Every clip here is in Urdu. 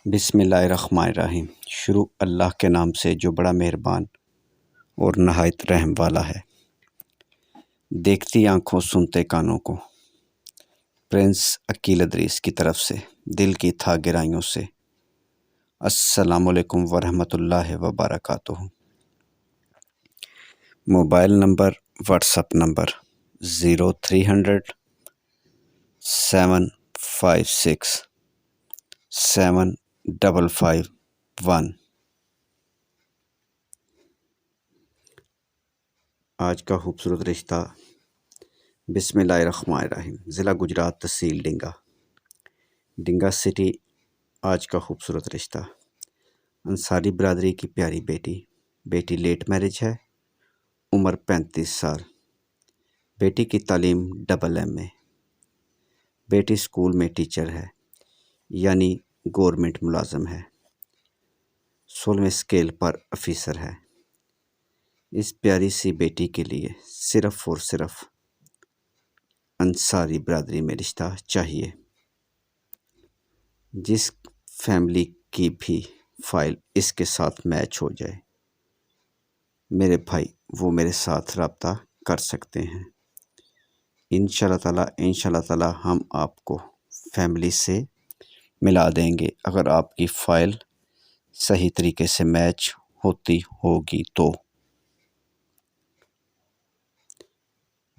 بسم اللہ الرحمن الرحیم۔ شروع اللہ کے نام سے جو بڑا مہربان اور نہایت رحم والا ہے۔ دیکھتی آنکھوں سنتے کانوں کو، پرنس عقیل ادریس کی طرف سے دل کی تھا گہرائیوں سے السلام علیکم ورحمۃ اللہ وبرکاتہ۔ Mobile number, WhatsApp number 0300-756-7551۔ آج کا خوبصورت رشتہ بسم اللہ الرحمن الرحیم۔ ضلع گجرات، تحصیل ڈنگا سٹی۔ آج کا خوبصورت رشتہ انصاری برادری کی پیاری بیٹی لیٹ میرج ہے، عمر 35 سال، بیٹی کی تعلیم AA، بیٹی اسکول میں ٹیچر ہے یعنی گورنمنٹ ملازم ہے، 16ویں اسکیل پر آفیسر ہے۔ اس پیاری سی بیٹی کے لیے صرف اور صرف انصاری برادری میں رشتہ چاہیے۔ جس فیملی کی بھی فائل اس کے ساتھ میچ ہو جائے میرے بھائی وہ میرے ساتھ رابطہ کر سکتے ہیں۔ انشاءاللہ تعالی ہم آپ کو فیملی سے ملا دیں گے اگر آپ کی فائل صحیح طریقے سے میچ ہوتی ہوگی تو۔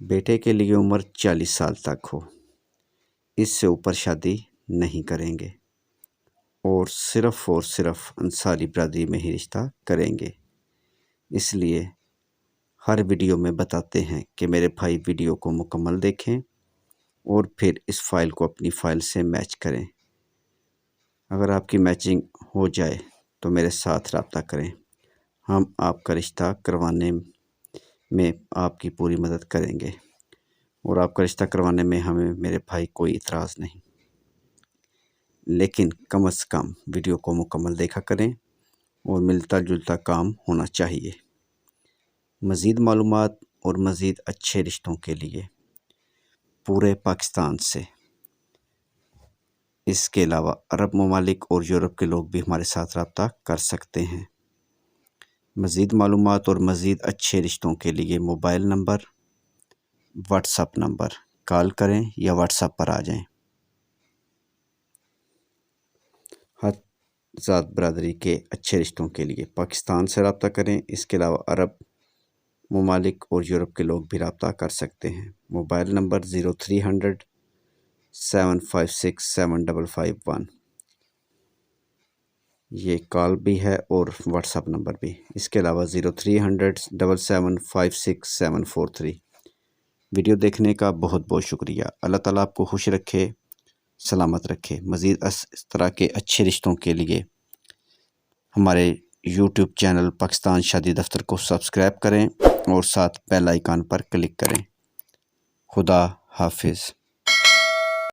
بیٹے کے لیے عمر 40 سال تک ہو، اس سے اوپر شادی نہیں کریں گے اور صرف انصاری برادری میں ہی رشتہ کریں گے۔ اس لیے ہر ویڈیو میں بتاتے ہیں کہ میرے بھائی ویڈیو کو مکمل دیکھیں اور پھر اس فائل کو اپنی فائل سے میچ کریں۔ اگر آپ کی میچنگ ہو جائے تو میرے ساتھ رابطہ کریں، ہم آپ کا رشتہ کروانے میں آپ کی پوری مدد کریں گے اور آپ کا رشتہ کروانے میں ہمیں میرے بھائی کوئی اعتراض نہیں، لیکن کم از کم ویڈیو کو مکمل دیکھا کریں اور ملتا جلتا کام ہونا چاہیے۔ مزید معلومات اور مزید اچھے رشتوں کے لیے پورے پاکستان سے، اس کے علاوہ عرب ممالک اور یورپ کے لوگ بھی ہمارے ساتھ رابطہ کر سکتے ہیں۔ مزید معلومات اور مزید اچھے رشتوں کے لیے mobile number, WhatsApp number call کریں یا واٹس اپ پر آ جائیں۔ ہر ذات برادری کے اچھے رشتوں کے لیے پاکستان سے رابطہ کریں، اس کے علاوہ عرب ممالک اور یورپ کے لوگ بھی رابطہ کر سکتے ہیں۔ موبائل نمبر 0300-756-7551، یہ کال بھی ہے اور واٹس اپ نمبر بھی۔ اس کے علاوہ 0300-775-6743۔ ویڈیو دیکھنے کا بہت بہت شکریہ۔ اللہ تعالیٰ آپ کو خوش رکھے، سلامت رکھے۔ مزید اس طرح کے اچھے رشتوں کے لیے ہمارے YouTube چینل پاکستان شادی دفتر کو سبسکرائب کریں اور ساتھ بیل آئیکن پر کلک کریں۔ خدا حافظ۔